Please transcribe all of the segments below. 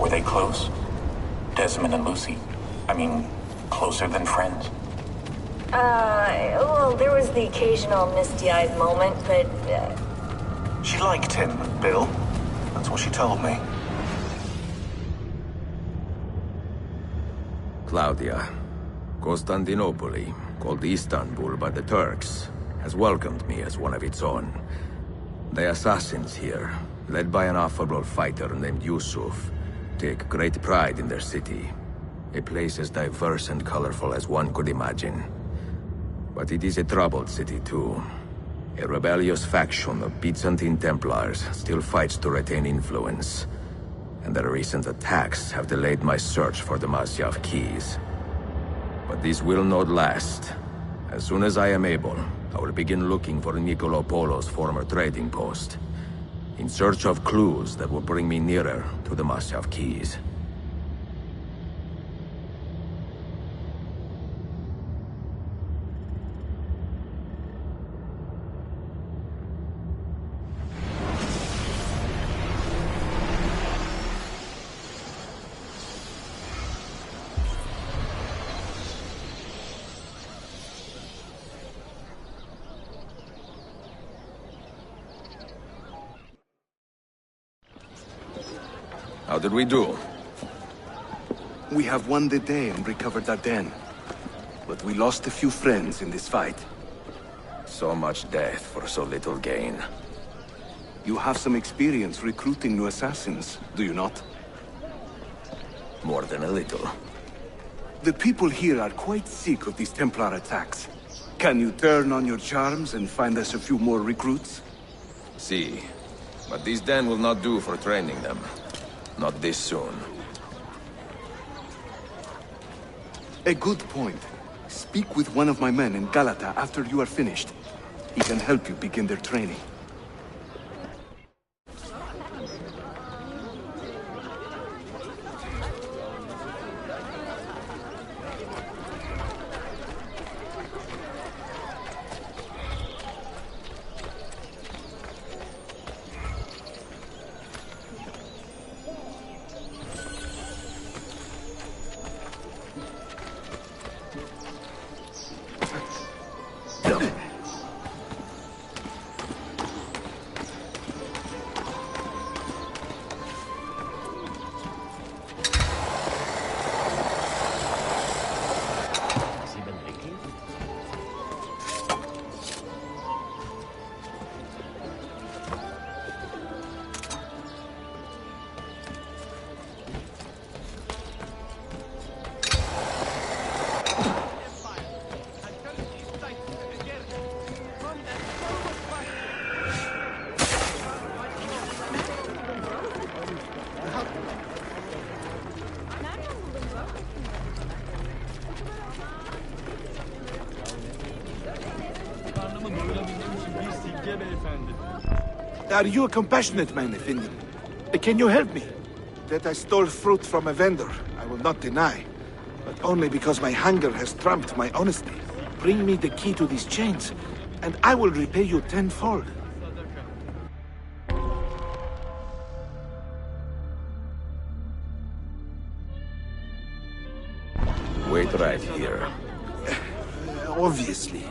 Were they close? Desmond and Lucy? I mean, closer than friends? Well, there was the occasional misty-eyed moment, but, She liked him, Bill. That's what she told me. Claudia, Constantinople, called Istanbul by the Turks, has welcomed me as one of its own. The assassins here, led by an affable fighter named Yusuf, take great pride in their city. A place as diverse and colorful as one could imagine. But it is a troubled city too. A rebellious faction of Byzantine Templars still fights to retain influence. And their recent attacks have delayed my search for the Masyaf keys. But this will not last. As soon as I am able, I will begin looking for Nicolo Polo's former trading post, in search of clues that will bring me nearer to the Masyaf keys. How did we do? We have won the day and recovered Ardennes. But we lost a few friends in this fight. So much death for so little gain. You have some experience recruiting new assassins, do you not? More than a little. The people here are quite sick of these Templar attacks. Can you turn on your charms and find us a few more recruits? See, but this den will not do for training them. Not this soon. A good point. Speak with one of my men in Galata after you are finished. He can help you begin their training. Are you a compassionate man, Effendi? Can you help me? That I stole fruit from a vendor, I will not deny. But only because my hunger has trumped my honesty. Bring me the key to these chains, and I will repay you tenfold. Wait right here. Obviously.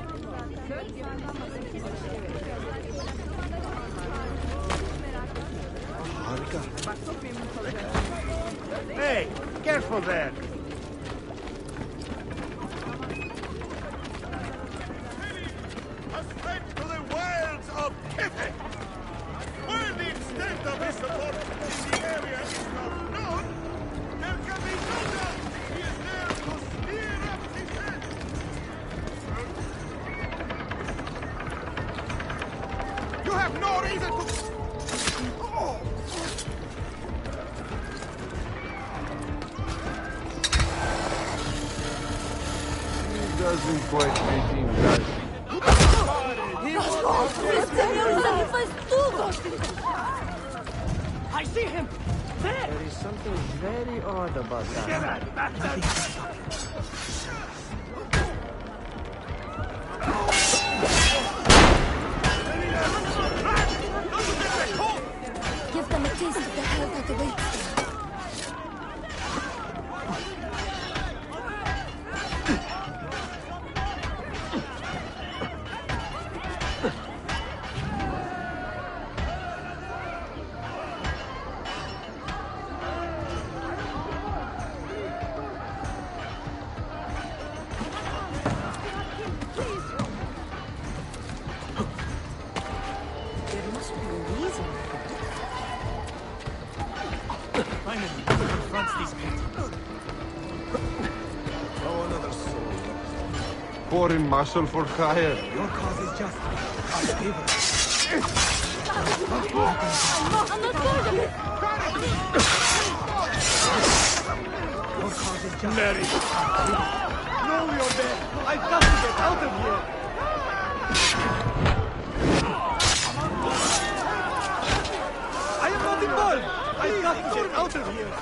Hey, careful there! Escape to the wilds of Kithe! While the extent of his support in the area is not known, there can be no doubt he is there to smear up his head! You have no reason to... Oh. Doesn't quite make him does. I see him! There! There is something very odd about that. give them a taste of the hell that awaits them. Finally, confronts these people. Oh, another soul. Foreign marshal for hire. Your cause is just. Our favor. Your cause is just. Mary! No, you're dead! I've got to get out of here! I am not involved! I've got to get out of here!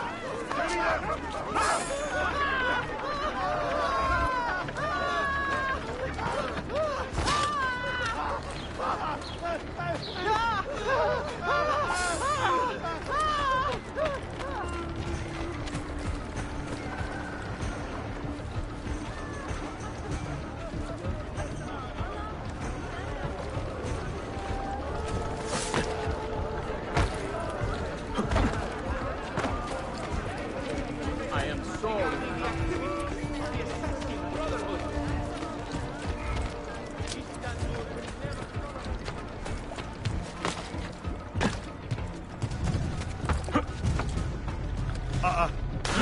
I am sorry.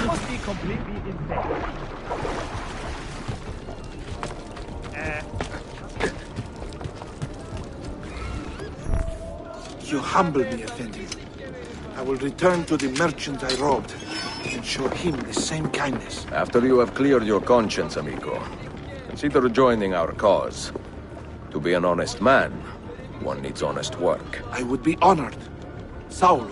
Must be completely insane. You humble me, Effendi. I will return to the merchant I robbed and show him the same kindness. After you have cleared your conscience, amigo, consider joining our cause. To be an honest man, one needs honest work. I would be honored. Saul.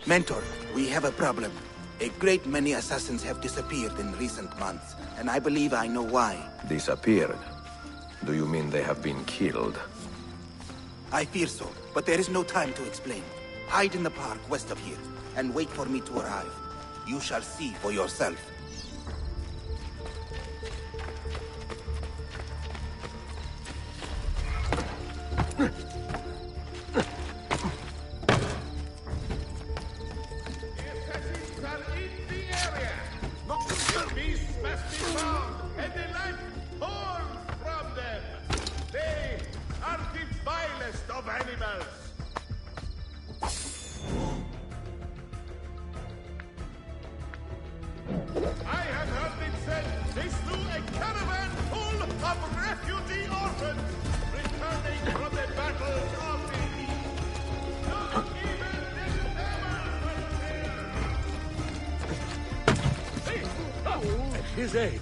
Mentor, we have a problem. A great many assassins have disappeared in recent months, and I believe I know why. Disappeared? Do you mean they have been killed? I fear so, but there is no time to explain. Hide in the park west of here, and wait for me to arrive. You shall see for yourself. His aid.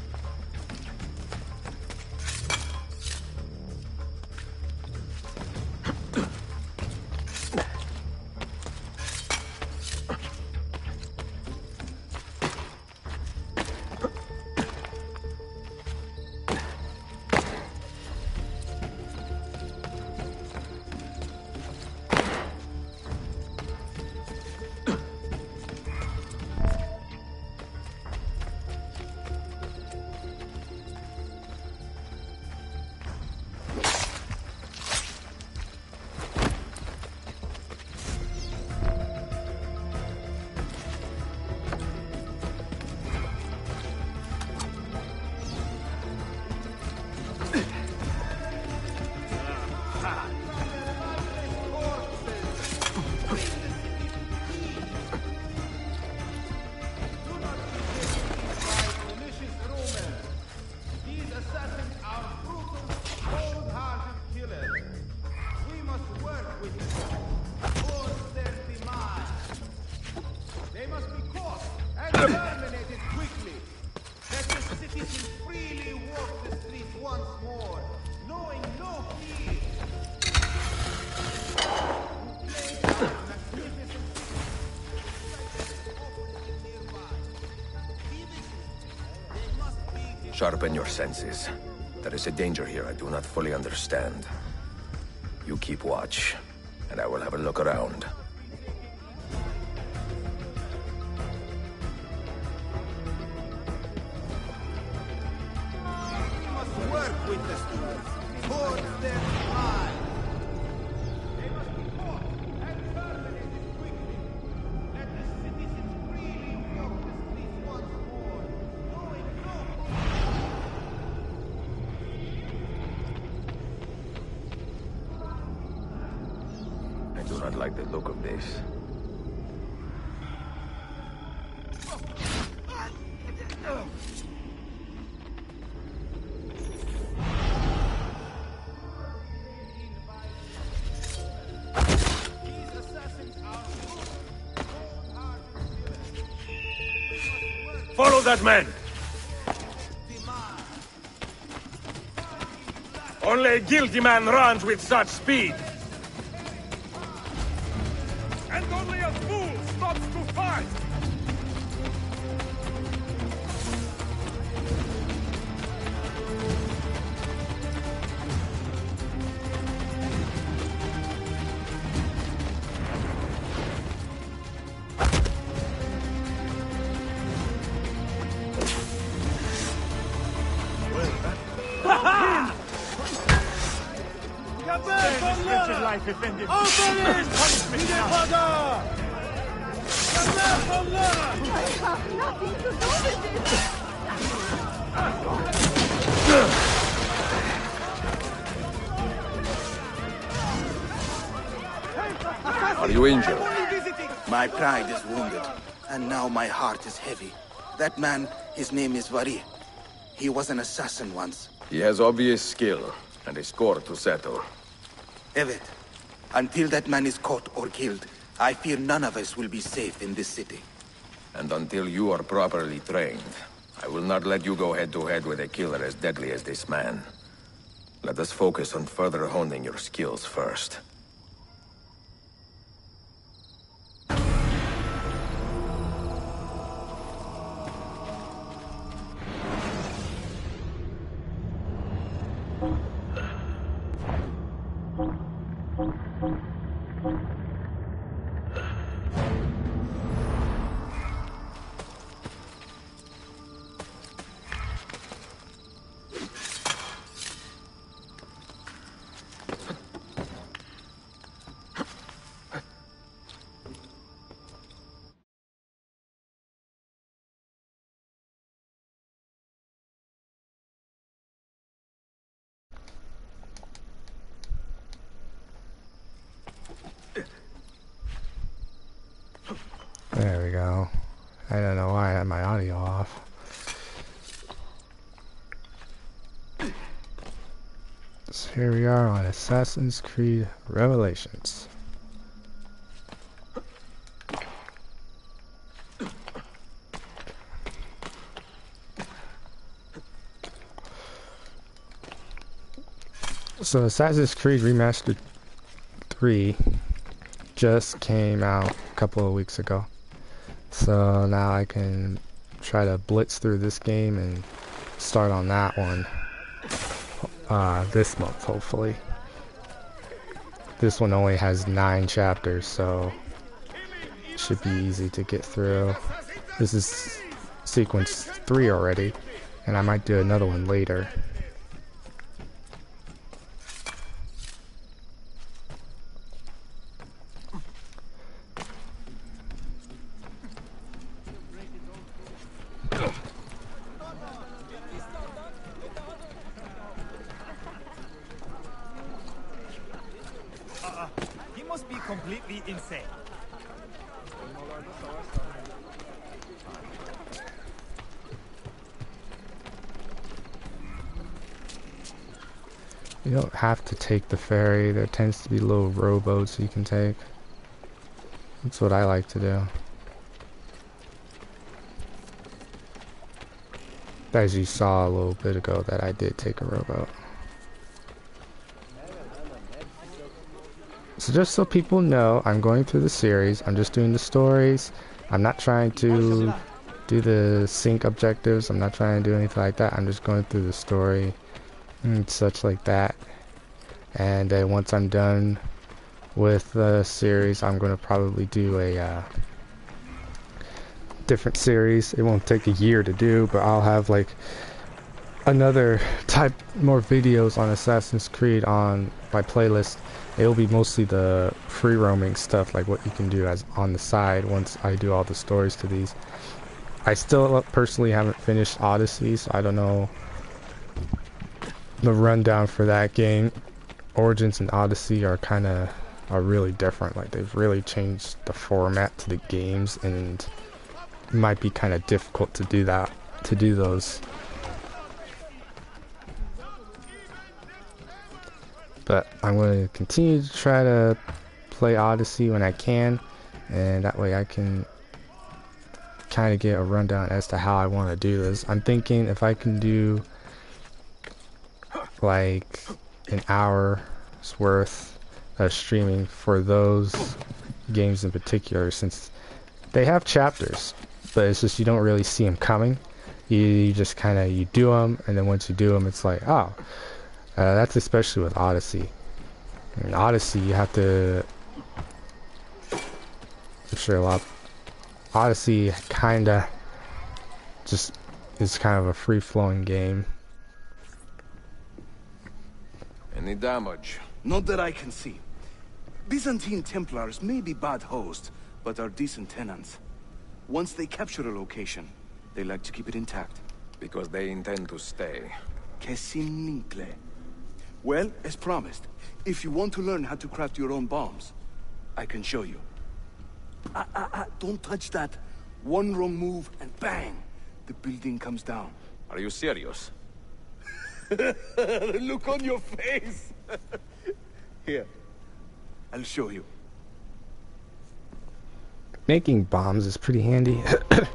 Sharpen your senses. There is a danger here I do not fully understand. You keep watch, and I will have a look around. We must work with the stewards towards their demise. They must be caught and terminated quickly. Let the citizens freely walk the streets once more, knowing no I do not like the look of this. Follow that man! Only a guilty man runs with such speed! And only a fool stops to fight! Life offended. Are you injured? My pride is wounded, and now my heart is heavy. That man, his name is Vari. He was an assassin once. He has obvious skill, and a score to settle. Evet, until that man is caught or killed, I fear none of us will be safe in this city. And until you are properly trained, I will not let you go head-to-head with a killer as deadly as this man. Let us focus on further honing your skills first. There we go. I don't know why I had my audio off. So here we are on Assassin's Creed Revelations. So Assassin's Creed Remastered 3 just came out a couple of weeks ago. So now I can try to blitz through this game and start on that one this month, hopefully. This one only has 9 chapters, so it should be easy to get through. This is sequence 3 already, and I might do another one later. He must be completely insane. You don't have to take the ferry. There tends to be little rowboats you can take. That's what I like to do. As you saw a little bit ago that I did take a rowboat. So just so people know, I'm going through the series. I'm just doing the stories. I'm not trying to do the sync objectives. I'm not trying to do anything like that. I'm just going through the story and such like that. And then once I'm done with the series, I'm going to probably do a different series. It won't take a year to do, but I'll have like another more videos on Assassin's Creed on my playlist. It'll be mostly the free roaming stuff, like what you can do as on the side once I do all the stories to these. I still personally haven't finished Odyssey, so I don't know the rundown for that game. Origins and Odyssey are really different. Like they've really changed the format to the games, and it might be kind of difficult to do those. But I'm going to continue to try to play Odyssey when I can, and that way I can kind of get a rundown as to how I want to do this. I'm thinking if I can do like an hour's worth of streaming for those games in particular, since they have chapters, but it's just you don't really see them coming. You just you do them, and then once you do them, it's like, oh. That's especially with Odyssey. In Odyssey, you have to... I'm sure Odyssey just is kind of a free-flowing game. Any damage? Not that I can see. Byzantine Templars may be bad hosts, but are decent tenants. Once they capture a location, they like to keep it intact. Because they intend to stay. Que simple. Well, as promised, if you want to learn how to craft your own bombs, I can show you. Don't touch that. One wrong move and bang! The building comes down. Are you serious? The look on your face! Here, I'll show you. Making bombs is pretty handy. I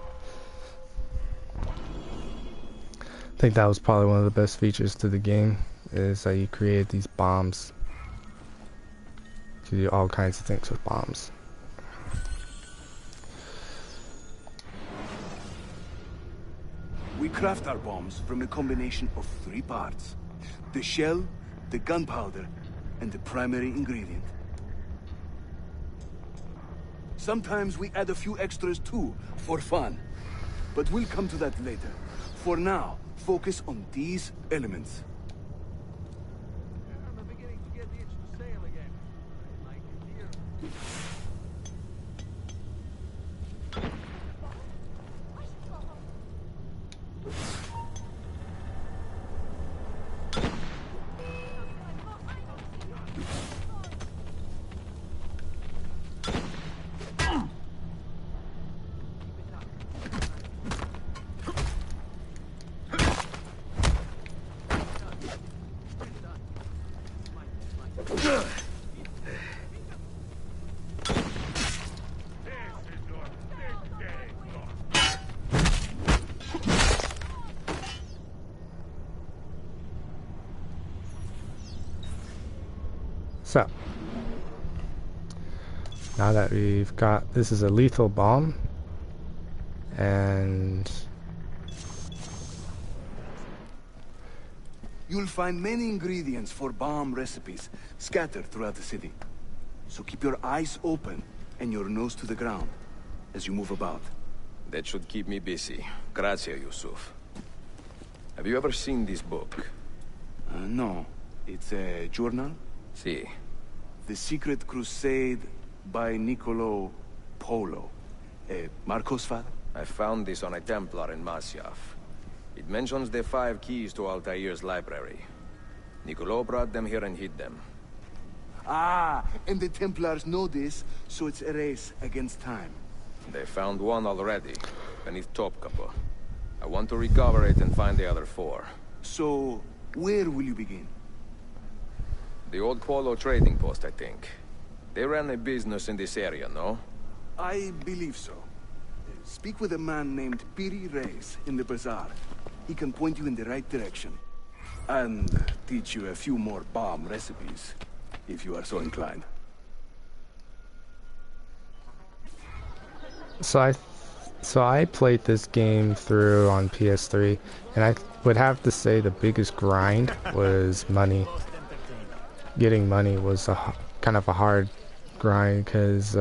think that was probably one of the best features to the game, is that you created these bombs. You can do all kinds of things with bombs. We craft our bombs from a combination of 3 parts. The shell, the gunpowder, and the primary ingredient. Sometimes we add a few extras too, for fun. But we'll come to that later. For now, focus on these elements. I'm beginning to get the itch to sail again. I like it here. So, now that we've got, this is a lethal bomb, and You'll find many ingredients for bomb recipes scattered throughout the city. So keep your eyes open and your nose to the ground as you move about. That should keep me busy. Grazie, Yusuf. Have you ever seen this book? No. It's a journal? Si. The Secret Crusade by Niccolo Polo. Marco's father? I found this on a Templar in Masyaf. It mentions the 5 keys to Altair's library. Niccolo brought them here and hid them. Ah, and the Templars know this, so it's a race against time. They found one already, beneath Topkapi. I want to recover it and find the other 4. So, where will you begin? The old Polo trading post, I think. They ran a business in this area, no? I believe so. Speak with a man named Piri Reis in the bazaar. He can point you in the right direction. And teach you a few more bomb recipes, if you are so inclined. So I played this game through on PS3, and I would have to say the biggest grind was money. Getting money was kind of a hard grind, because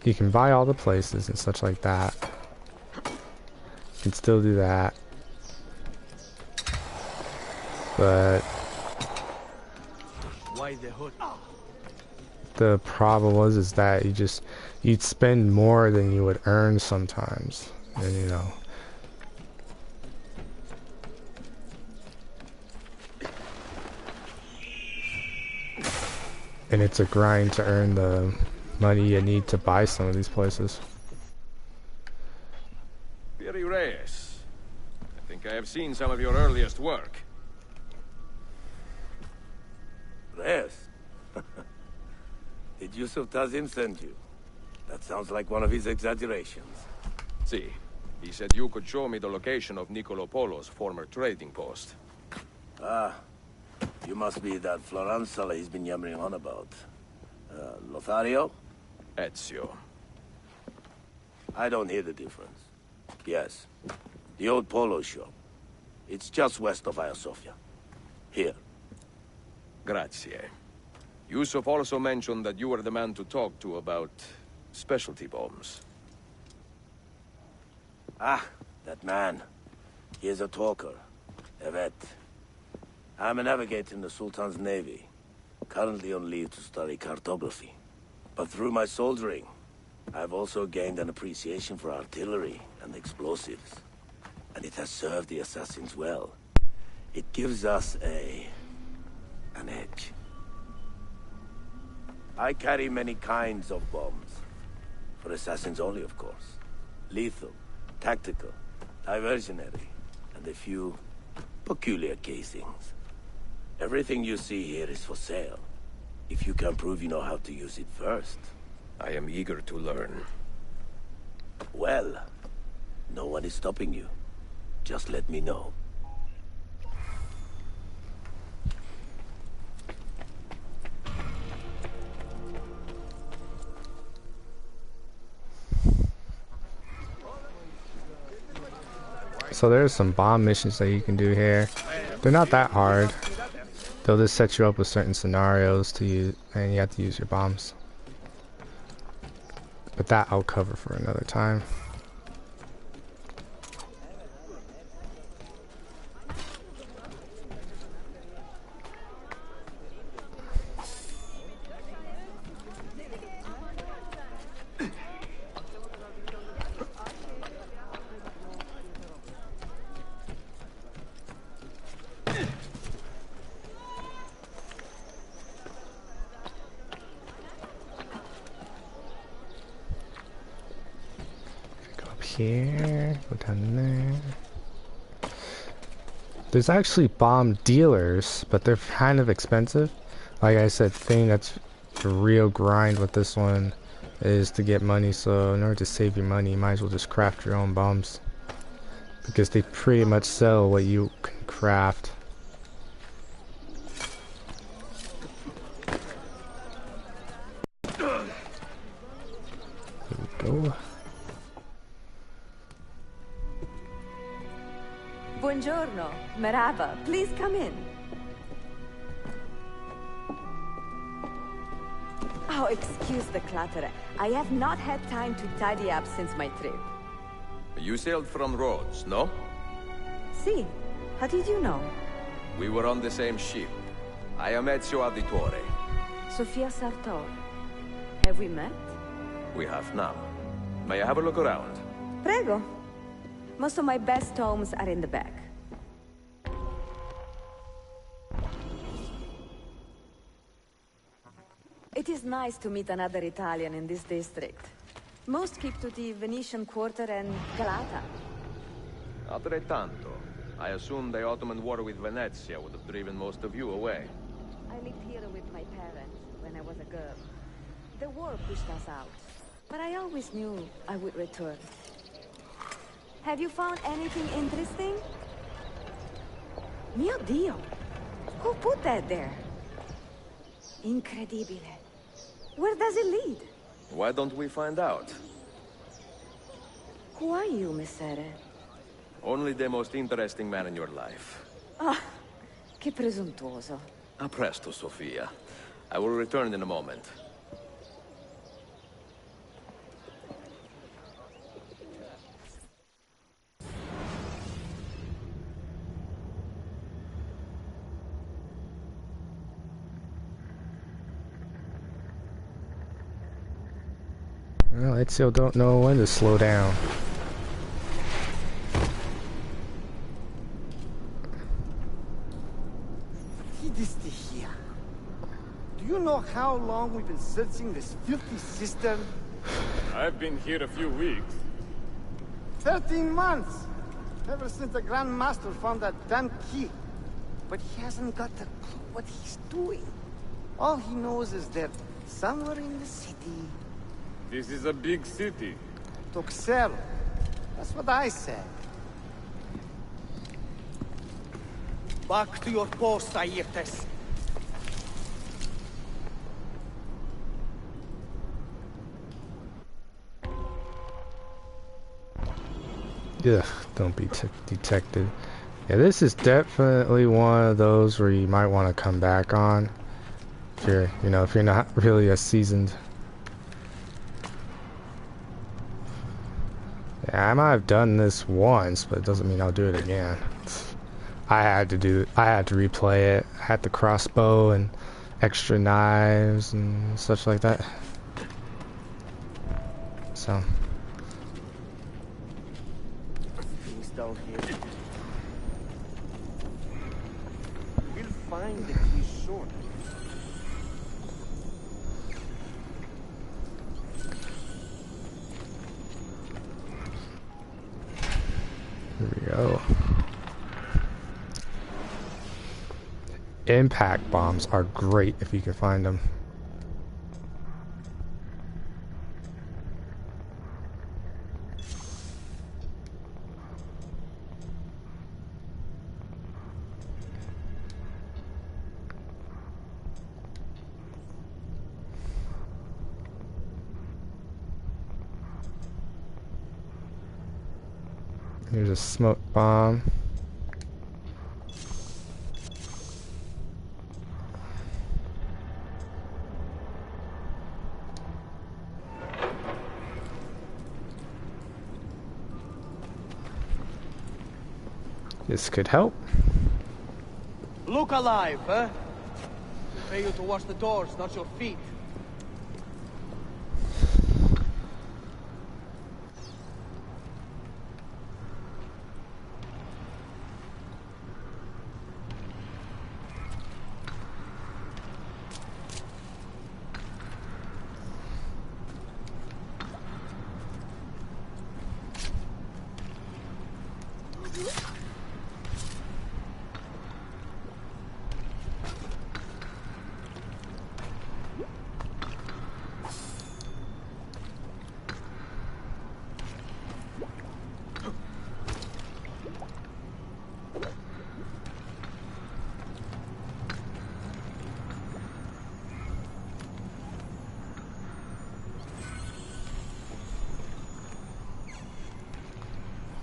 you can buy all the places and such like that. You can still do that. But Why the hood? the problem is that you'd spend more than you would earn sometimes. And you know. And it's a grind to earn the money you need to buy some of these places. Piri Reyes. I think I have seen some of your earliest work. Reyes? Did Yusuf Tazim send you? That sounds like one of his exaggerations. See, he said you could show me the location of Niccolo Polo's former trading post. Ah, you must be that Floranzala he's been yammering on about. Lothario? Ezio. I don't hear the difference. Yes, the old Polo shop. It's just west of Hagia Sophia. Here. Grazie. Yusuf also mentioned that you were the man to talk to about specialty bombs. Ah, that man. He is a talker. A vet. I'm a navigator in the Sultan's Navy. Currently on leave to study cartography. But through my soldiering, I've also gained an appreciation for artillery and explosives. And it has served the assassins well. It gives us an edge. I carry many kinds of bombs. For assassins only, of course. Lethal, tactical, diversionary, and a few peculiar casings. Everything you see here is for sale. If you can prove you know how to use it first. I am eager to learn. Well, no one is stopping you. Just let me know. So there's some bomb missions that you can do here. They're not that hard. They'll just set you up with certain scenarios to use, and you have to use your bombs. But that I'll cover for another time. Here, go down there. There's actually bomb dealers, but they're kind of expensive. Like I said, the thing that's the real grind with this one is to get money, so in order to save your money, you might as well just craft your own bombs. Because they pretty much sell what you can craft. go. Buongiorno, merhaba. Please come in. Oh, excuse the clutter. I have not had time to tidy up since my trip. You sailed from Rhodes, no? See, how did you know? We were on the same ship. I am Ezio Auditore. Sofia Sartor. Have we met? We have now. May I have a look around? Prego. Most of my best tomes are in the back. It is nice to meet another Italian in this district. Most keep to the Venetian Quarter and Galata. Altrettanto. I assume the Ottoman war with Venezia would have driven most of you away. I lived here with my parents when I was a girl. The war pushed us out, but I always knew I would return. Have you found anything interesting? Mio Dio! Who put that there? Incredibile. Where does it lead? Why don't we find out? Who are you, Messere? Only the most interesting man in your life. Ah, che presuntuoso. A presto, Sofia. I will return in a moment. Well, Ezio don't know when to slow down. Here. Do you know how long we've been searching this filthy cistern? I've been here a few weeks. 13 months! Ever since the Grand Master found that damn key. But he hasn't got a clue what he's doing. All he knows is that somewhere in the city... This is a big city. Toxero. That's what I said. Back to your post, Aietes. Ugh, don't be detected. Yeah, this is definitely one of those where you might want to come back on. If you're, if you're not really a seasoned. Yeah, I might have done this once, but it doesn't mean I'll do it again. I had to replay it. I had the crossbow and extra knives and such like that. So. Things down here. We'll find the key soon. Here we go. Impact bombs are great if you can find them. Here's a smoke bomb. This could help. Look alive, huh? We pay you to wash the doors, not your feet.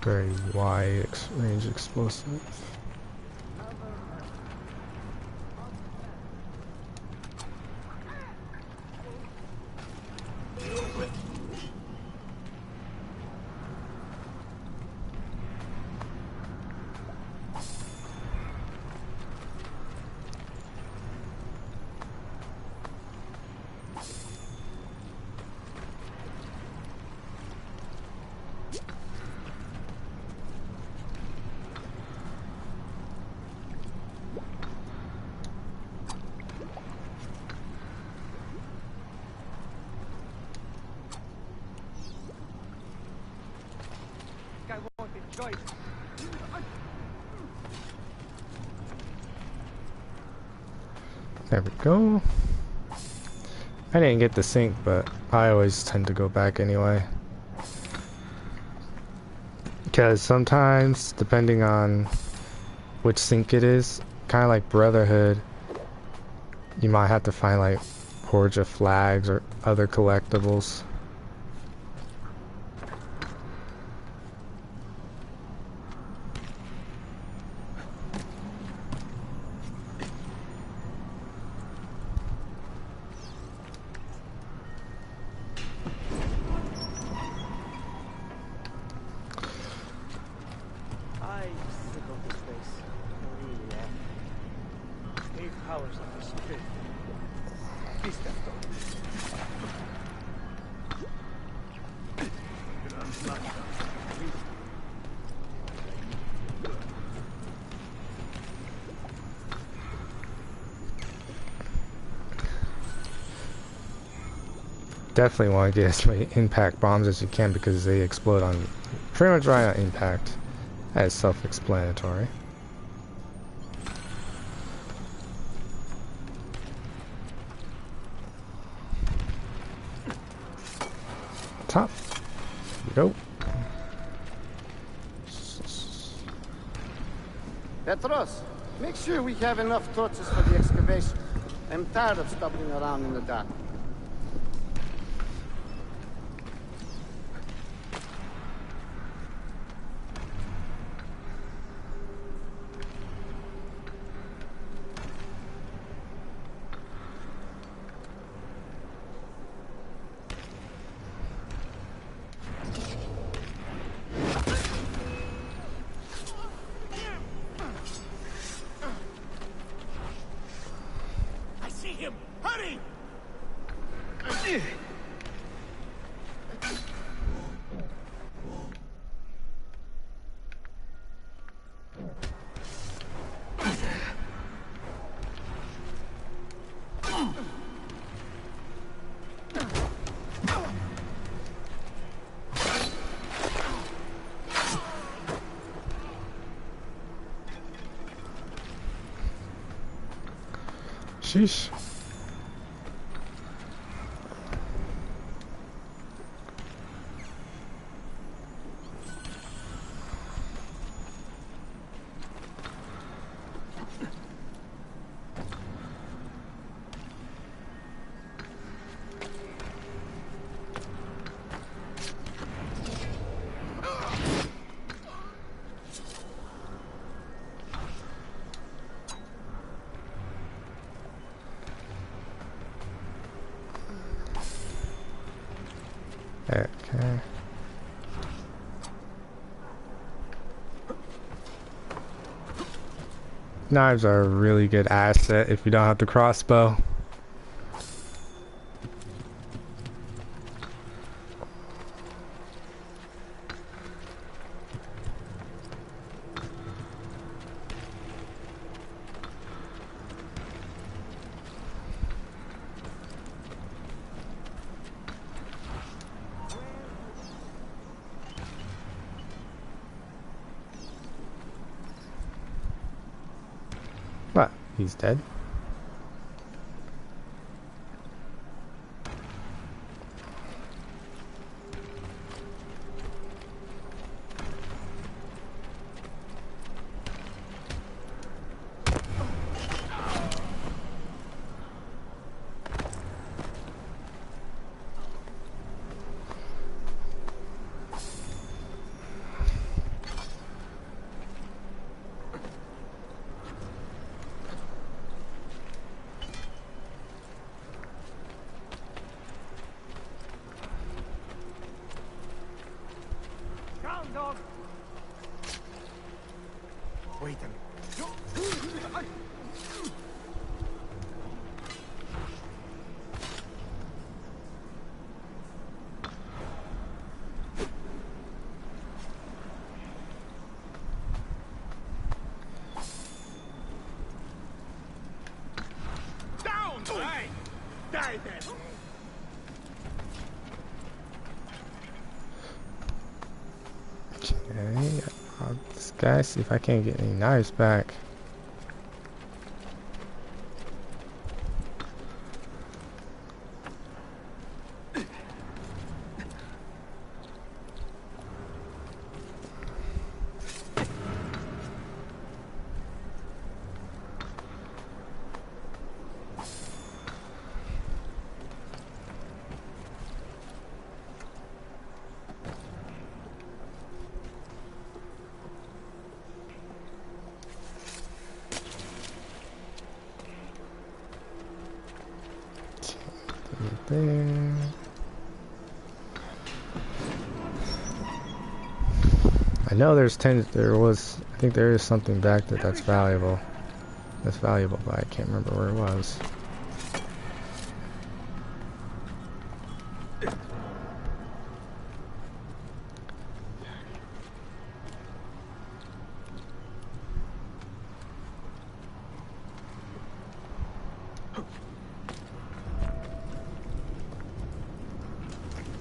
Very wide range explosive. There we go. I didn't get the sync, but I always tend to go back anyway. Because sometimes, depending on which sync it is, kind of like Brotherhood, you might have to find like Horge of Flags or other collectibles. Definitely want to get as many impact bombs as you can because they explode on pretty much right on impact. That is self-explanatory. Top. Here we go. Petros, make sure we have enough torches for the excavation. I'm tired of stumbling around in the dark. Sheesh. Okay. Knives are a really good asset if you don't have the crossbow. What? He's dead? guys. See if I can't get any knives back. There. I know I think there is something back there that's valuable. But I can't remember where it was.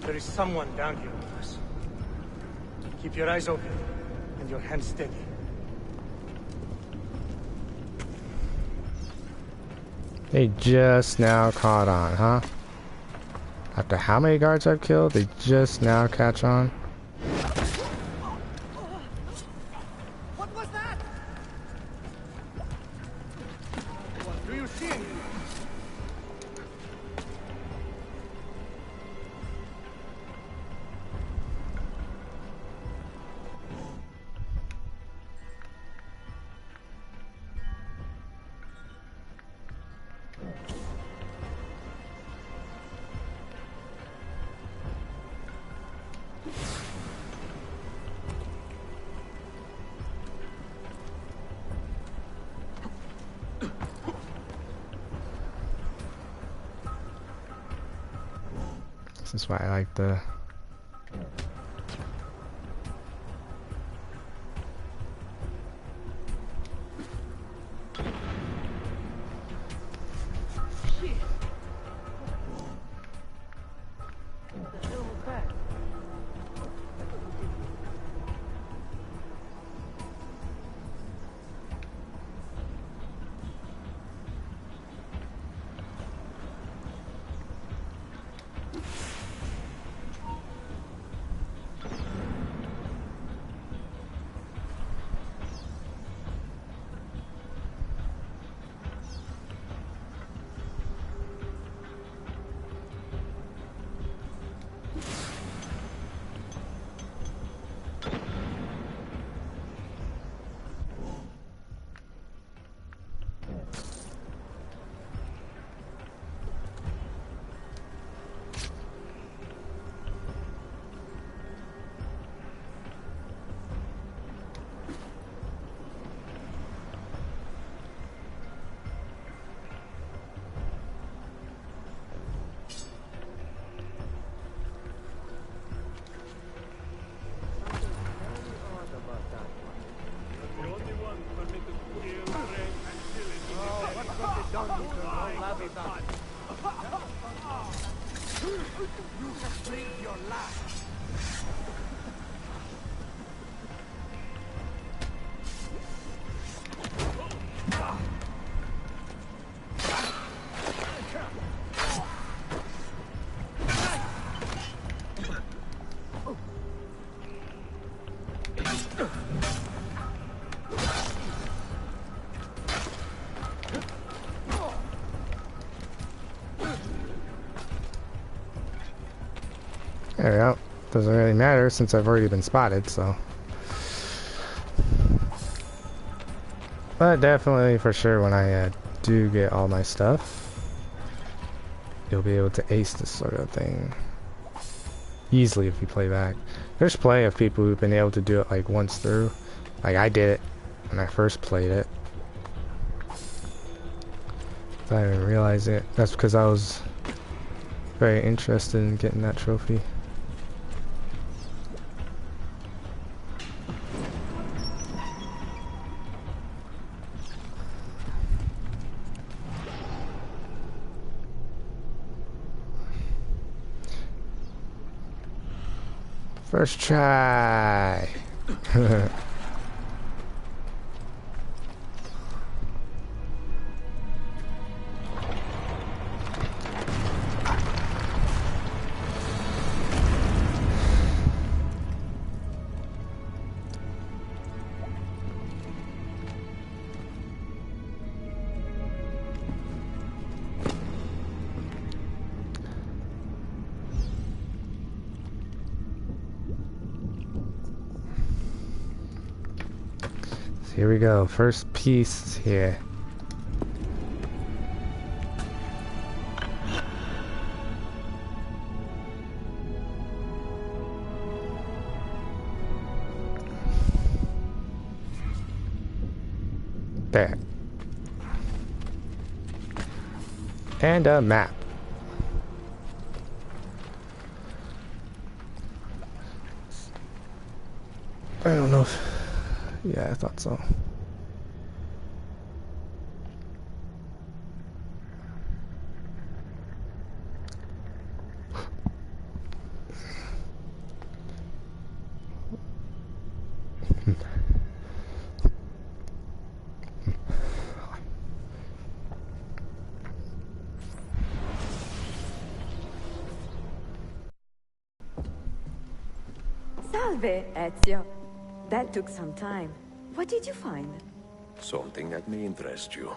There is someone down here with us. Keep your eyes open and your hands steady. They just now caught on, huh? After how many guards I've killed, they just now catch on? What was that? What do you see? This is why I like the There we go. Doesn't really matter since I've already been spotted, so. But definitely for sure when I do get all my stuff, you'll be able to ace this sort of thing easily if you play back. There's plenty of people who've been able to do it like once through. Like I did it when I first played it. I didn't even realize it. That's because I was very interested in getting that trophy. First try. Here we go. First piece here. There. And a map. I don't know if... Yeah, I thought so. Salve, Ezio. That took some time. What did you find? Something that may interest you.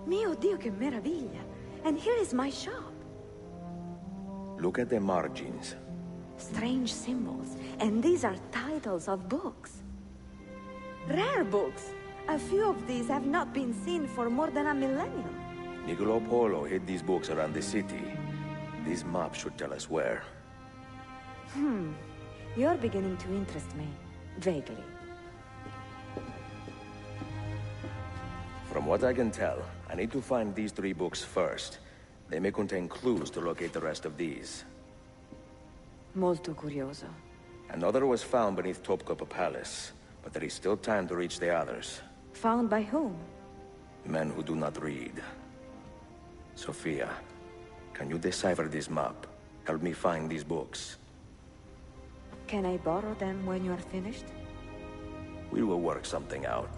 Mio Dio, che meraviglia! And here is my shop. Look at the margins. Strange symbols. And these are titles of books. Rare books. A few of these have not been seen for more than a millennium. Niccolo Polo hid these books around the city. These maps should tell us where. You're beginning to interest me. Vaguely. From what I can tell, I need to find these 3 books first. They may contain clues to locate the rest of these. Molto curioso. Another was found beneath Topkapi Palace, but there is still time to reach the others. Found by whom? Men who do not read. Sophia, can you decipher this map? Help me find these books. Can I borrow them when you are finished? We will work something out.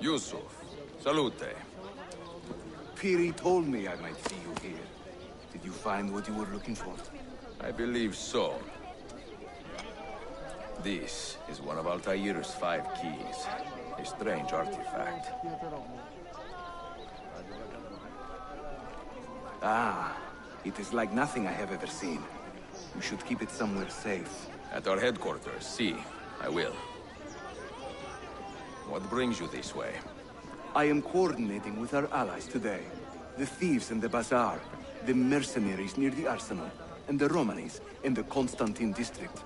Yusuf, salute. Piri told me I might see you here. Did you find what you were looking for? I believe so. This is one of Altair's 5 keys. A strange artifact. Ah, it is like nothing I have ever seen. You should keep it somewhere safe. At our headquarters, see. I will. What brings you this way? I am coordinating with our allies today. The thieves in the bazaar, the mercenaries near the arsenal, and the Romanis in the Constantine district.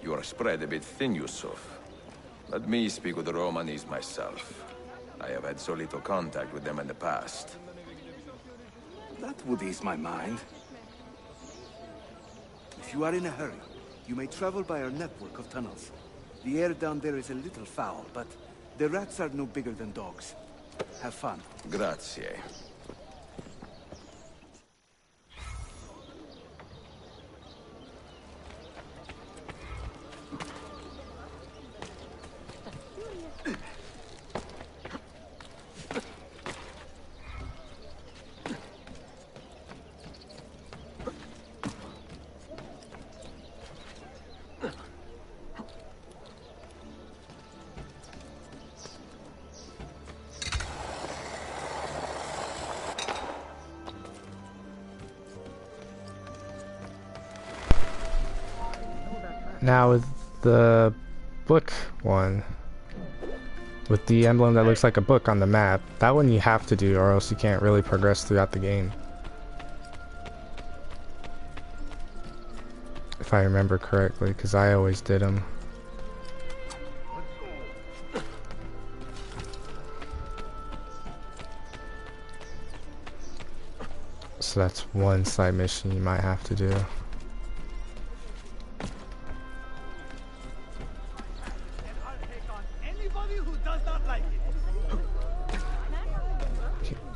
You are spread a bit thin, Yusuf. Let me speak with the Romanis myself. I have had so little contact with them in the past. That would ease my mind. If you are in a hurry, you may travel by our network of tunnels. The air down there is a little foul, but the rats are no bigger than dogs. Have fun. Grazie. Now with the book one, with the emblem that looks like a book on the map, that one you have to do or else you can't really progress throughout the game. If I remember correctly, because I always did them. So that's one side mission you might have to do.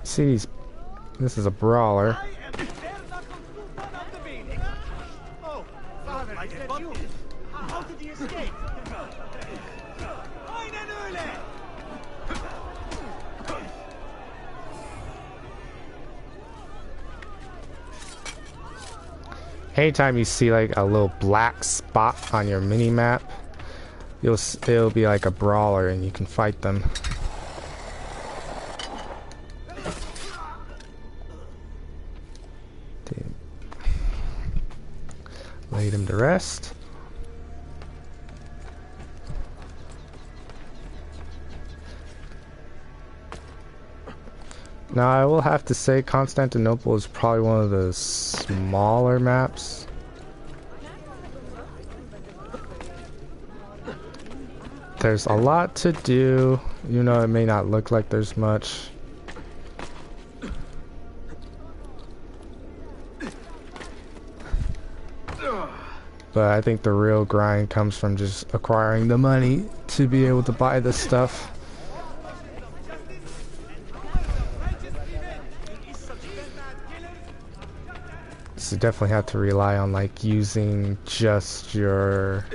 See, this is a brawler. Oh, Father, I said you. How did he escape? anytime you see like a little black spot on your mini map, it'll be like a brawler and you can fight them. Laid him to rest. Now I will have to say Constantinople is probably one of the smaller maps. There's a lot to do, you know, it may not look like there's much. But I think the real grind comes from just acquiring the money to be able to buy this stuff. So you definitely have to rely on like using just your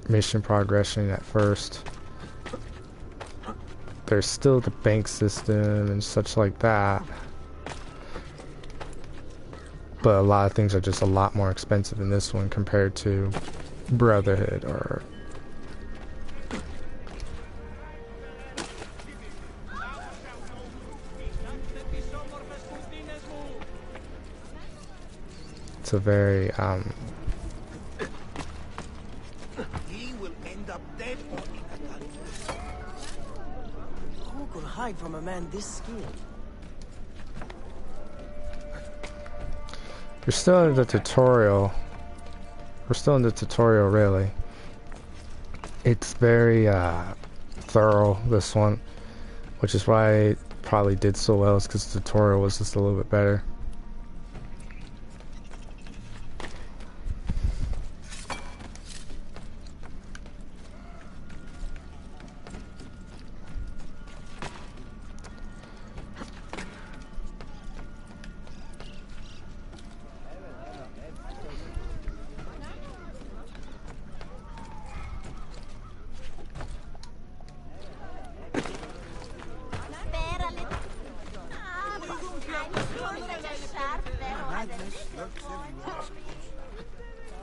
mission progression at first. There's still the bank system and such like that. But a lot of things are just a lot more expensive in this one compared to Brotherhood or... It's a very, He will end up dead or in a gun. Who could hide from a man this skilled? You're still in the tutorial. We're still in the tutorial, really. It's very thorough, this one, which is why it probably did so well, is because the tutorial was just a little bit better.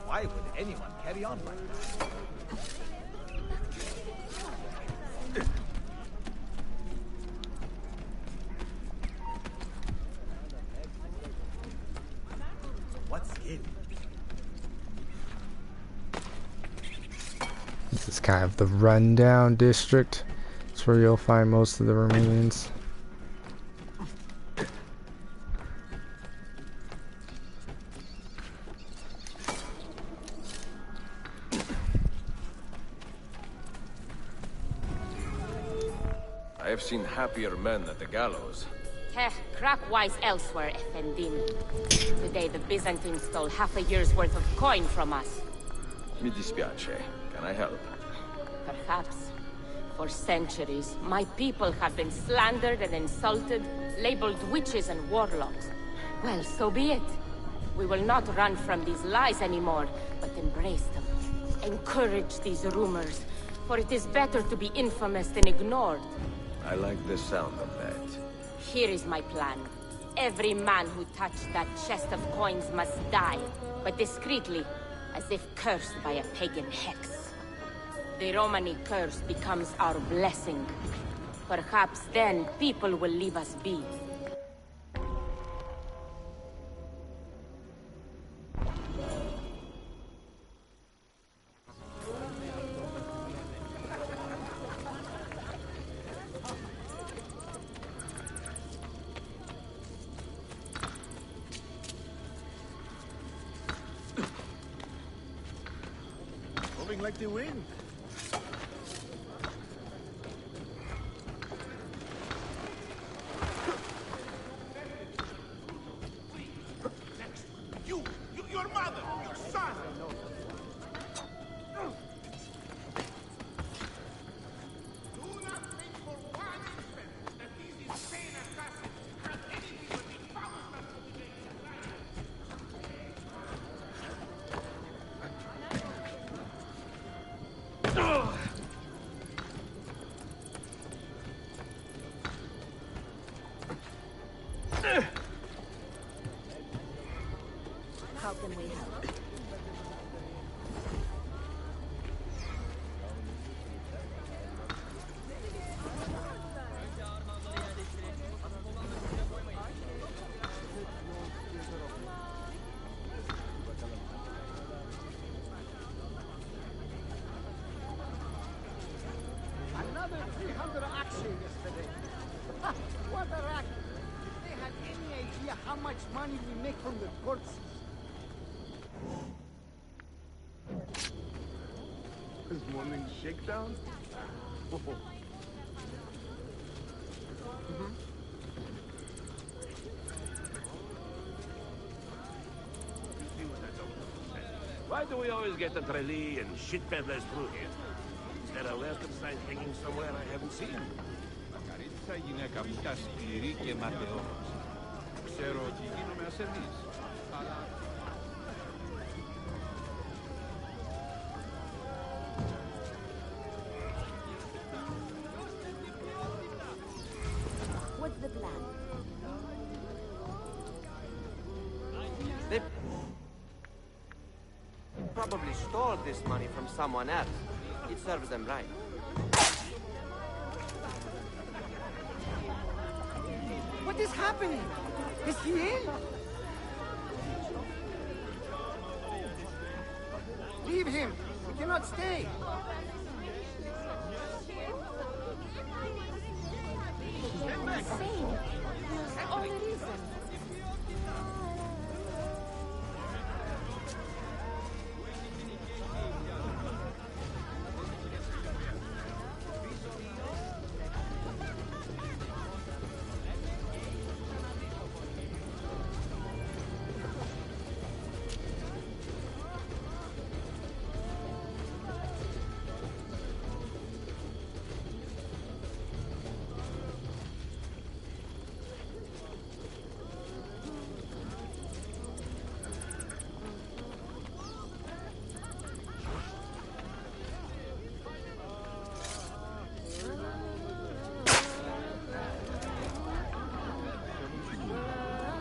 Why would anyone carry on like that? What skill? This is kind of the rundown district. It's where you'll find most of the remains. I have seen happier men at the gallows. Heh, crack wise elsewhere, Effendim. Today the Byzantines stole half a year's worth of coin from us. Mi dispiace. Can I help? Perhaps. For centuries, my people have been slandered and insulted, labeled witches and warlocks. Well, so be it. We will not run from these lies anymore, but embrace them. Encourage these rumors, for it is better to be infamous than ignored. I like the sound of that. Here is my plan. Every man who touched that chest of coins must die, but discreetly, as if cursed by a pagan hex. The Romani curse becomes our blessing. Perhaps then people will leave us be. Moving like the wind. Your mother, your son. Do not think for one instant that these insane assassins have anything but the power to make you right. another 300 action yesterday. What a racket. If they had any idea how much money we make from the corpses. This morning shakedown? Why do we always get the Trelli and shit peddlers through here? Is there a welcome sign hanging somewhere I haven't seen? Μακαρίτησα γυναίκα μου ήταν σκληρή και ματαιόδοξη. Ξέρω ότι γίνομαι ασθενής, αλλά... What's the plan? They probably stole this money from someone else. It serves them right. What is happening? Is he in? Leave him. We cannot stay. Insane. There's all the reason.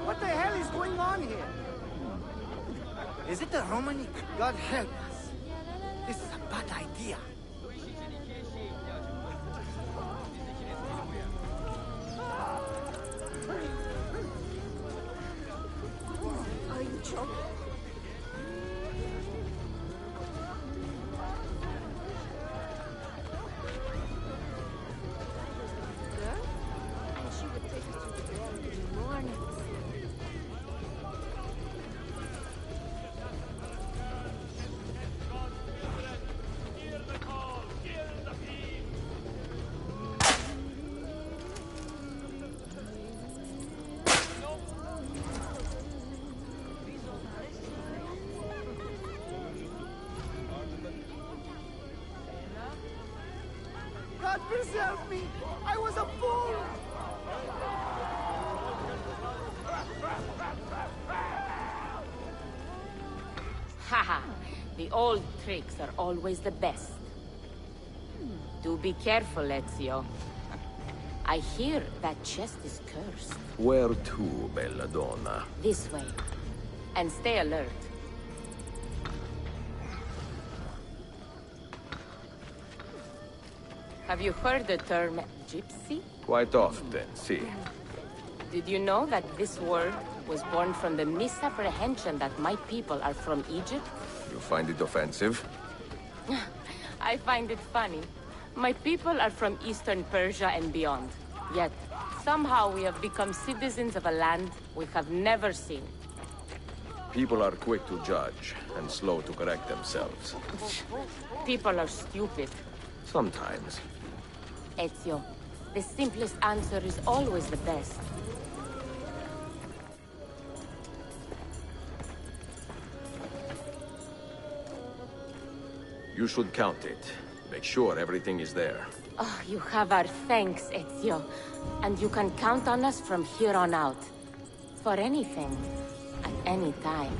What the hell is going on here? Is it the Romani? God help us. This is a bad idea. Are you joking? Girl? And she would take us to the bed in the morning. God preserve me! I was a fool! Haha, the old tricks are always the best. Do be careful, Ezio. I hear that chest is cursed. Where to, Belladonna? This way. And stay alert. Have you heard the term gypsy? Quite often, see. Did you know that this word was born from the misapprehension that my people are from Egypt? You find it offensive? I find it funny. My people are from Eastern Persia and beyond. Yet, somehow we have become citizens of a land we have never seen. People are quick to judge and slow to correct themselves. People are stupid. Sometimes. Ezio, the simplest answer is always the best. You should count it. Make sure everything is there. Oh, you have our thanks, Ezio. And you can count on us from here on out. For anything. At any time.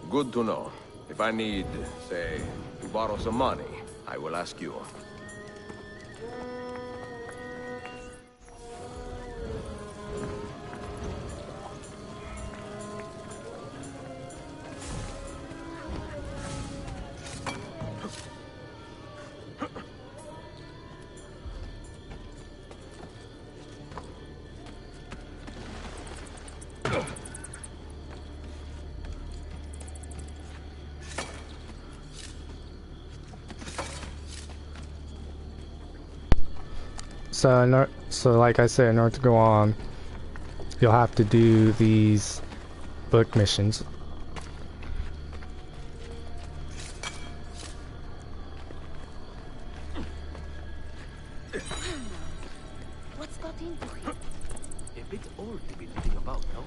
Good to know. If I need, say, to borrow some money, I will ask you. So like I said, in order to go on, you'll have to do these book missions. What's got into him? A bit old to be living about, no?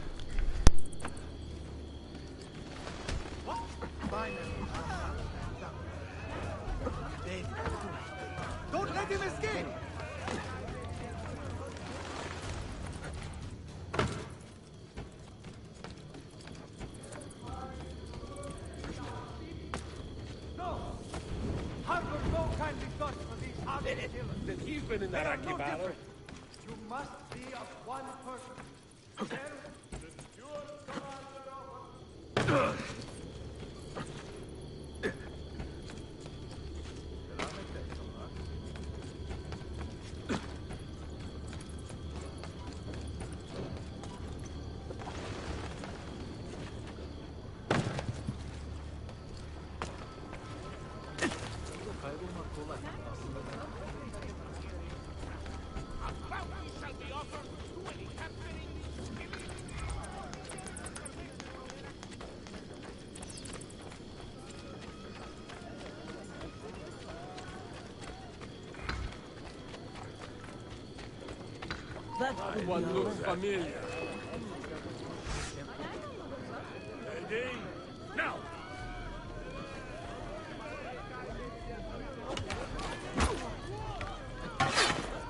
Don't let him escape! No! Harbor no kindly thoughts for these hardened killers. Then he's been in that They are no Akibara. different. You must be of one person. Then, the steward commander of... That one looks familiar. Ready? Now!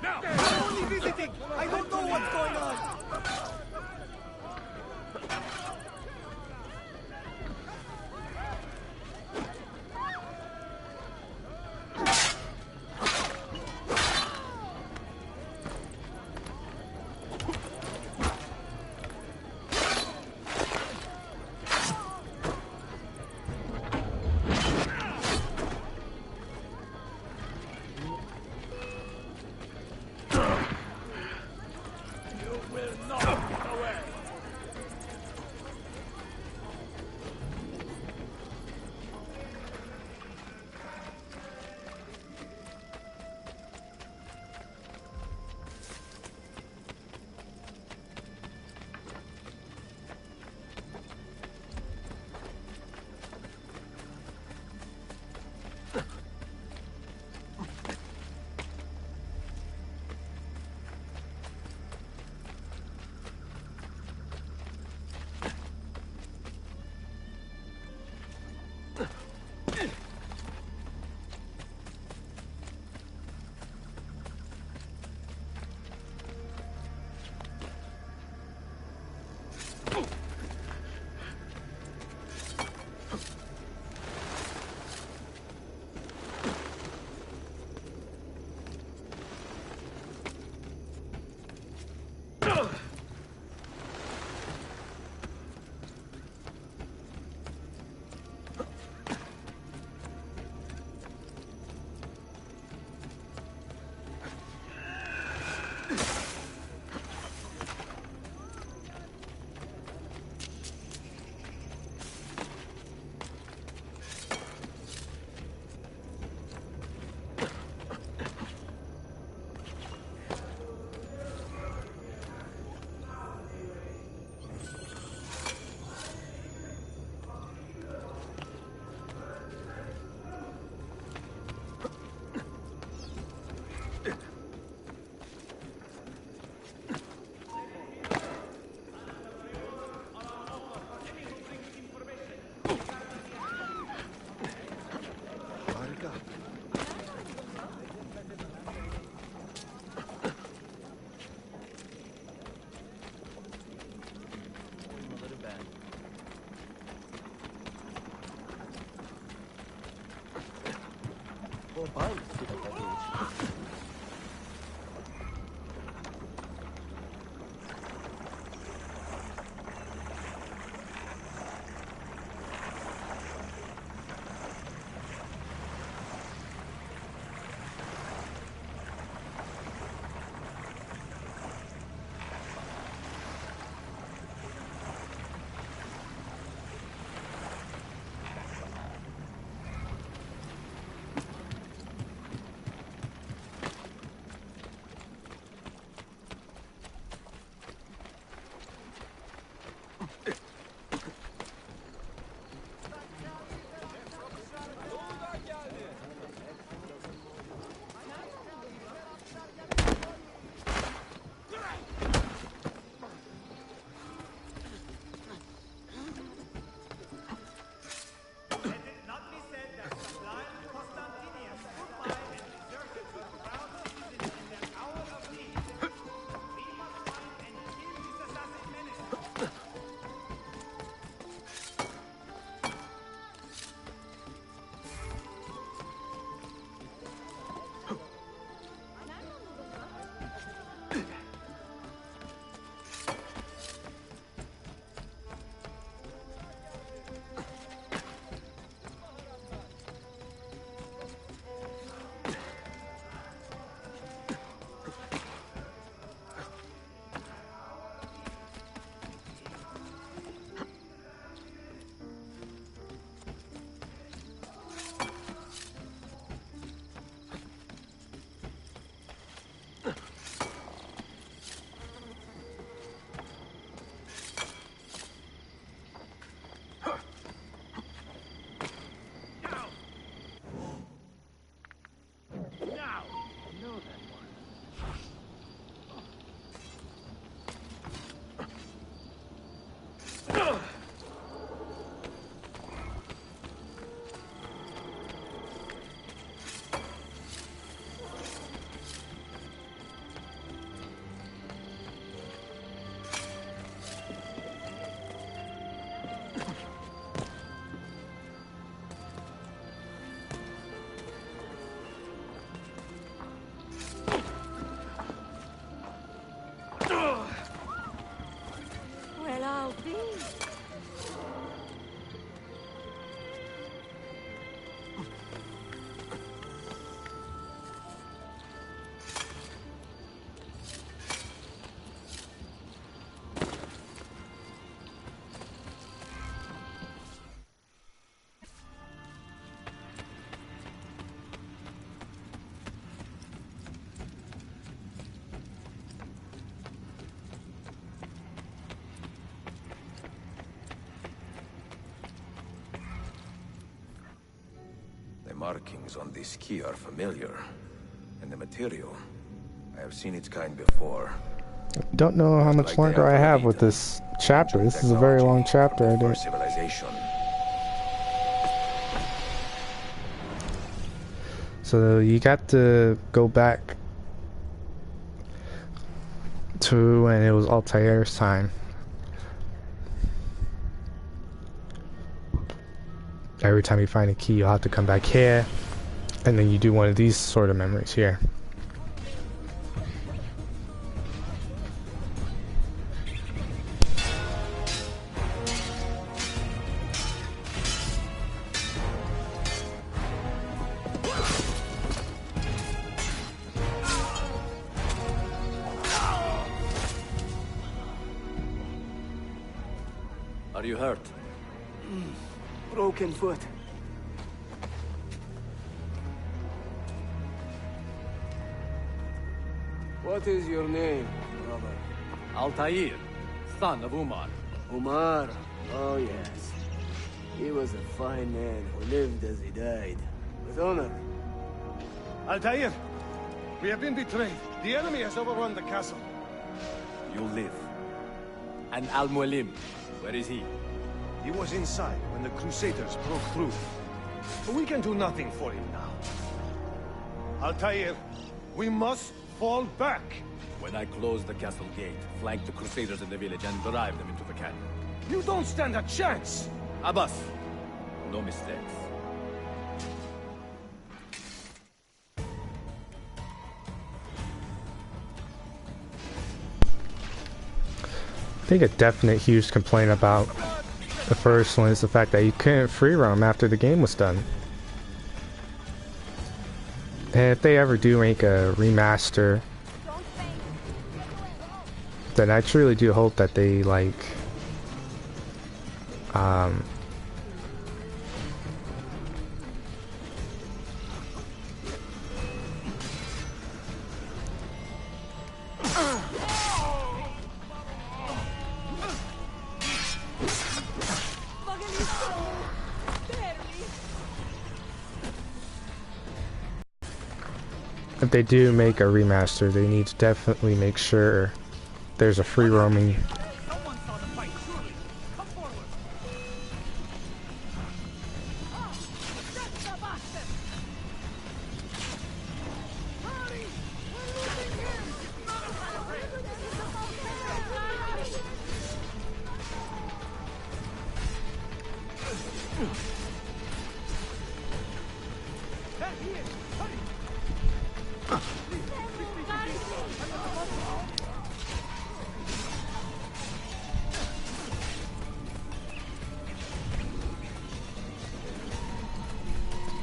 Now! I'm only visiting! I don't know what's going on! markings on this key are familiar. And the material, I have seen its kind before. Don't know how much longer I have with this chapter. This is a very long chapter. I did. Civilization. So you got to go back to when it was Altair's time. Every time you find a key, you'll have to come back here, and then you do one of these sort of memories here. Are you hurt? Broken foot. What is your name, brother? Altair, son of Umar. Umar. Oh, yes. He was a fine man who lived as he died. With honor. Altair, we have been betrayed. The enemy has overrun the castle. You live. And Al-Mualim, where is he? He was inside when the Crusaders broke through. But we can do nothing for him now. Altair, we must fall back. When I close the castle gate, flank the Crusaders in the village and drive them into the canyon. You don't stand a chance! Abbas, no mistakes. I think a definite huge complaint about the first one is the fact that you couldn't free roam after the game was done. And if they ever do make a remaster, then I truly do hope that they like if they do make a remaster, they need to definitely make sure there's a free roaming.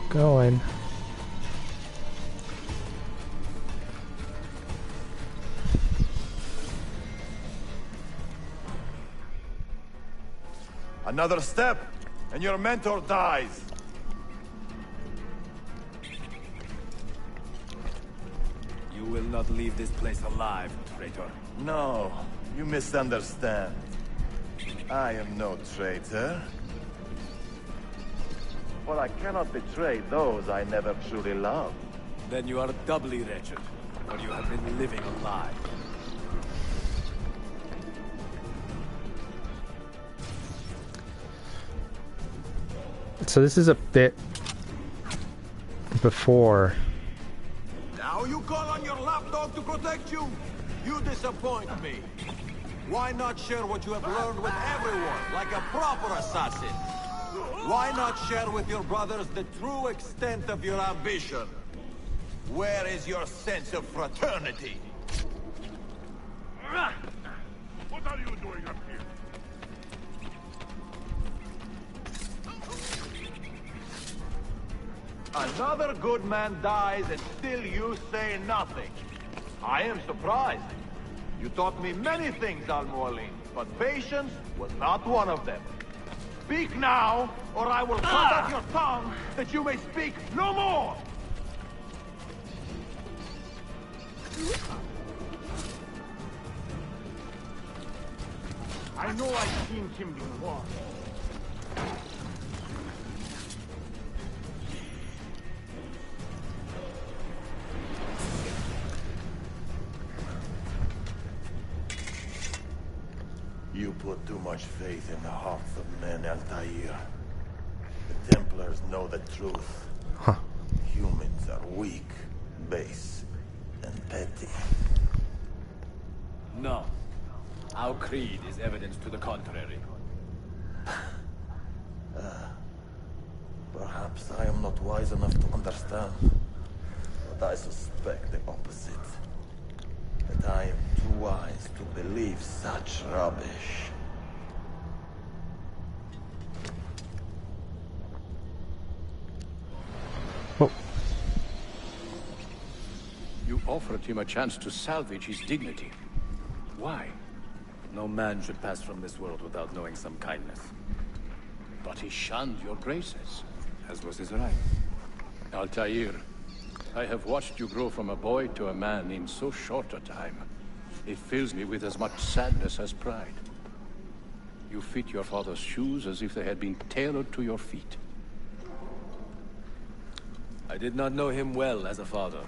Going. Another step, and your mentor dies. You will not leave this place alive, traitor. No, you misunderstand. I am no traitor. But I cannot betray those I never truly loved. Then you are doubly wretched, for you have been living a lie. So this is a bit before. Now you call on your lapdog to protect you? You disappoint me. Why not share what you have learned with everyone, like a proper assassin? Why not share with your brothers the true extent of your ambition? Where is your sense of fraternity? What are you doing up here? Another good man dies and still you say nothing. I am surprised. You taught me many things, Al-Mualim, but patience was not one of them. Speak now, or I will cut off your tongue, that you may speak no more! I know I've seen him before. You put too much faith in the hearts of men, Altair. The Templars know the truth. Humans are weak, base, and petty. No. Our creed is evidence to the contrary. Perhaps I am not wise enough to understand, but I suspect the opposite. That I am too wise to believe such rubbish. You offered him a chance to salvage his dignity. Why? No man should pass from this world without knowing some kindness. But he shunned your graces. As was his right. Altair, I have watched you grow from a boy to a man in so short a time. It fills me with as much sadness as pride. You fit your father's shoes as if they had been tailored to your feet. I did not know him well as a father.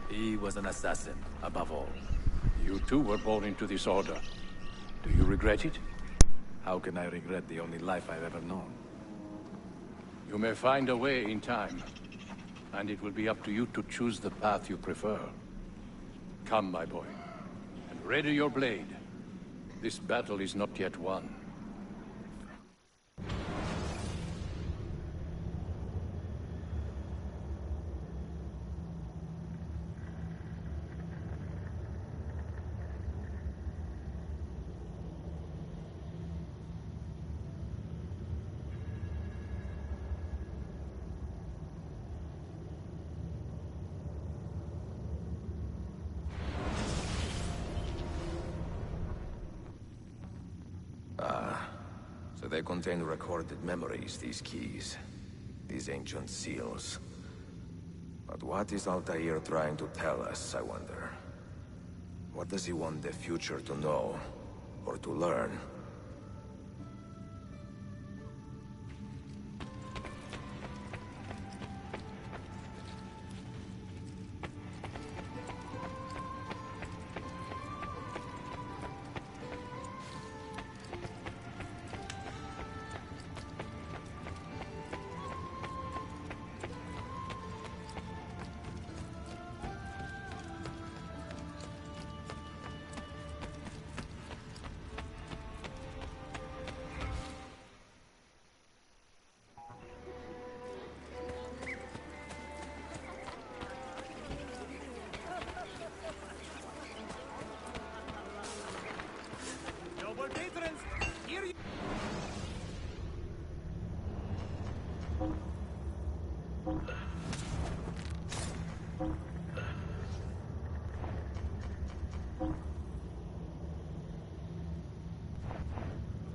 He was an assassin, above all. You too were born into this order. Do you regret it? How can I regret the only life I've ever known? You may find a way in time, and it will be up to you to choose the path you prefer. Come, my boy, and ready your blade. This battle is not yet won. So they contain recorded memories, these keys. These ancient seals. But what is Altair trying to tell us, I wonder? What does he want the future to know? Or to learn?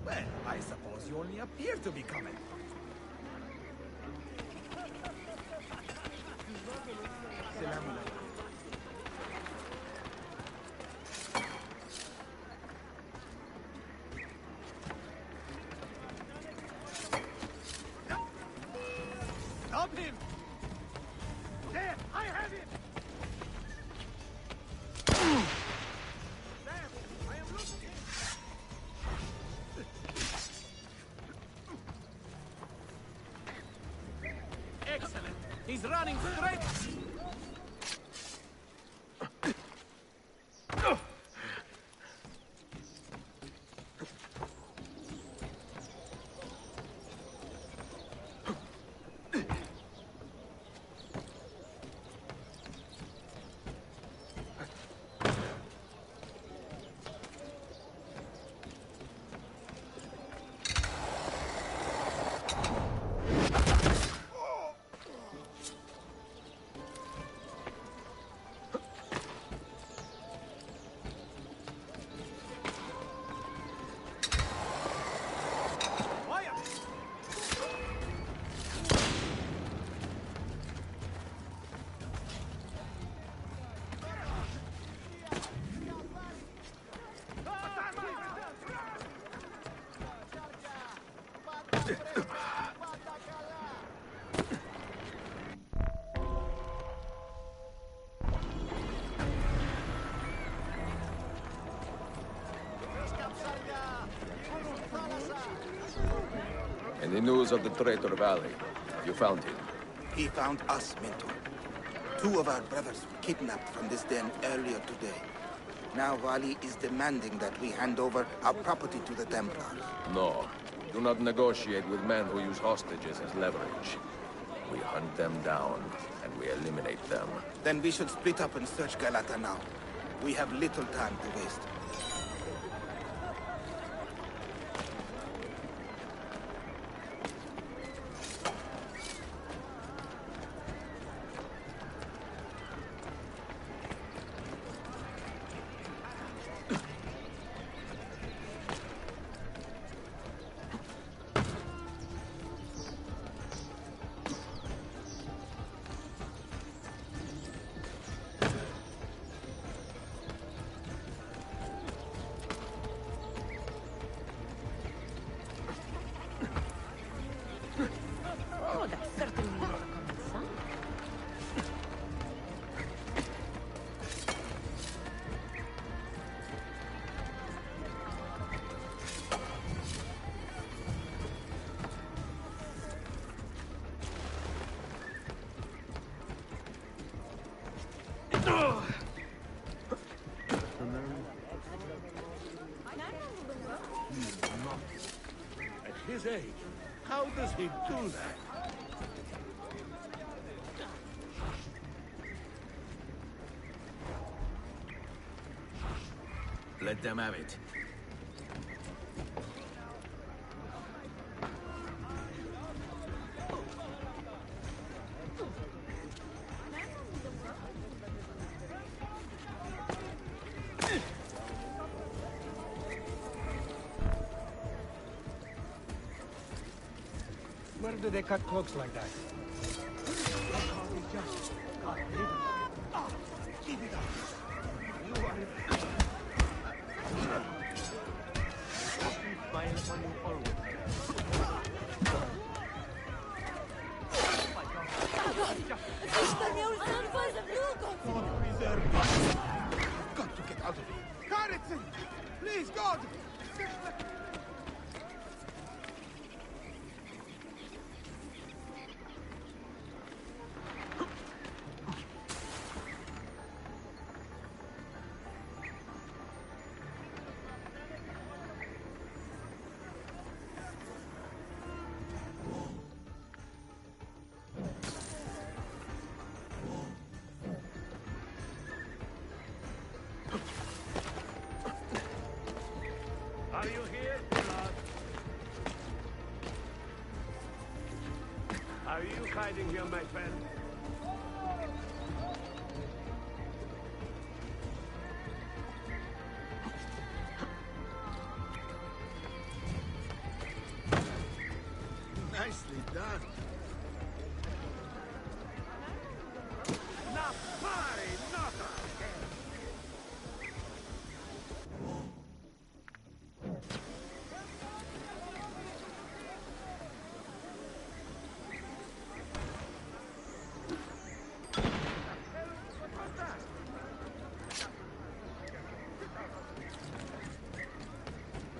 Well, I suppose you only appear to be coming. Stop him! There, I have him! There, I am losing him! Excellent. He's running straight. Any news of the traitor Valley? You found him? He found us, Mentor. 2 of our brothers were kidnapped from this den earlier today. Now Valley is demanding that we hand over our property to the Templars. No. Do not negotiate with men who use hostages as leverage. We hunt them down, and we eliminate them. Then we should split up and search Galata now. We have little time to waste. Oh, that's certainly not a common son. At his age, how does he do that? Let them have it. Where do they cut cloaks like that? Keep it up. You are Smile upon you always. God preserve us. I've got to get out of here. Carrington! Please, God! Are you here, Blood? Are you hiding here, my friend? Nicely done. Not party, not a...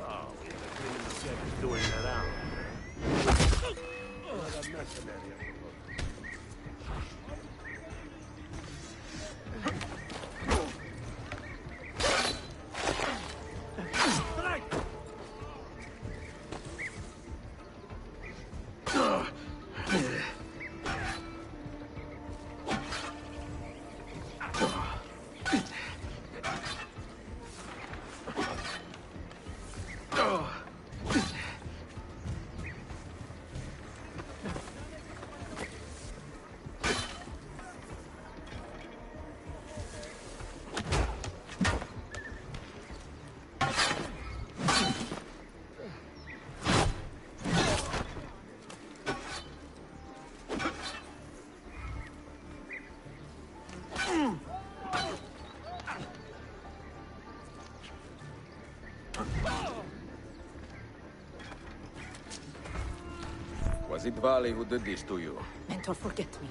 Oh, the criminal set is doing around. Oh, the mercenary. Was it Valley who did this to you? Mentor, forget me.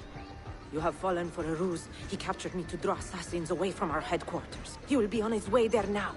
You have fallen for a ruse. He captured me to draw assassins away from our headquarters. He will be on his way there now.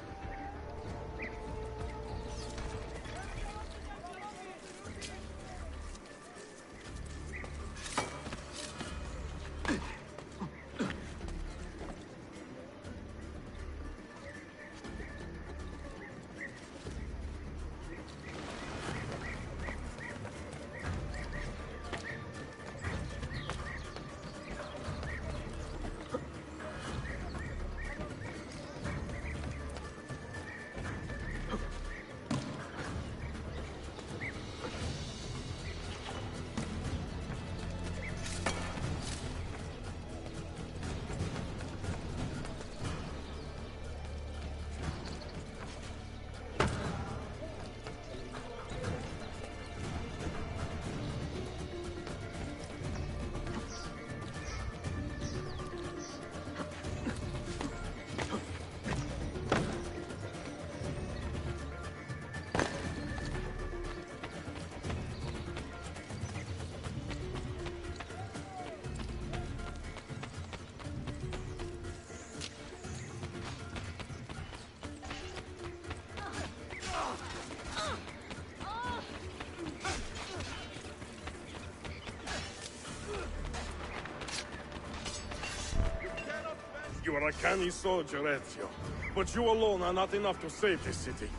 You are a canny soldier, Ezio. But you alone are not enough to save this city.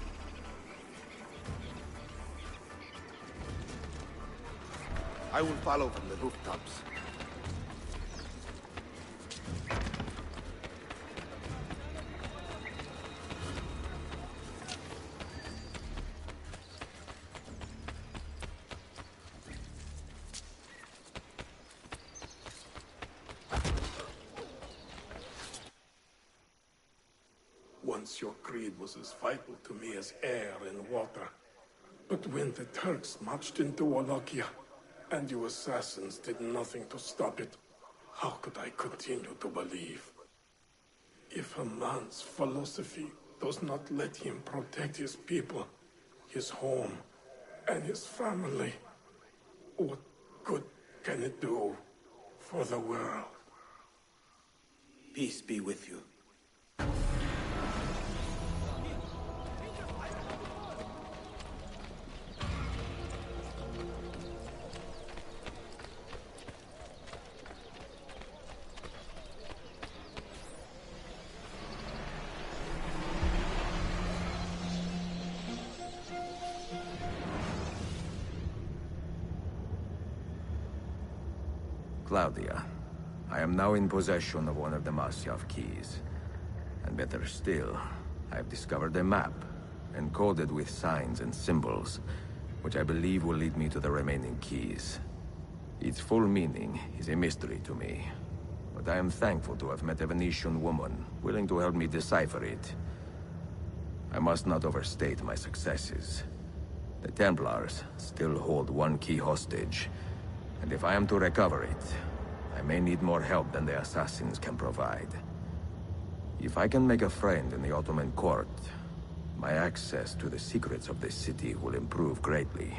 I will follow from the rooftops. Once your creed was as vital to me as air and water. But when the Turks marched into Wallachia, and you assassins did nothing to stop it, how could I continue to believe? If a man's philosophy does not let him protect his people, his home, and his family, what good can it do for the world? Peace be with you. Claudia, I am now in possession of one of the Masyaf keys. And better still, I have discovered a map, encoded with signs and symbols, which I believe will lead me to the remaining keys. Its full meaning is a mystery to me, but I am thankful to have met a Venetian woman willing to help me decipher it. I must not overstate my successes. The Templars still hold one key hostage, and if I am to recover it, I may need more help than the assassins can provide. If I can make a friend in the Ottoman court, my access to the secrets of this city will improve greatly.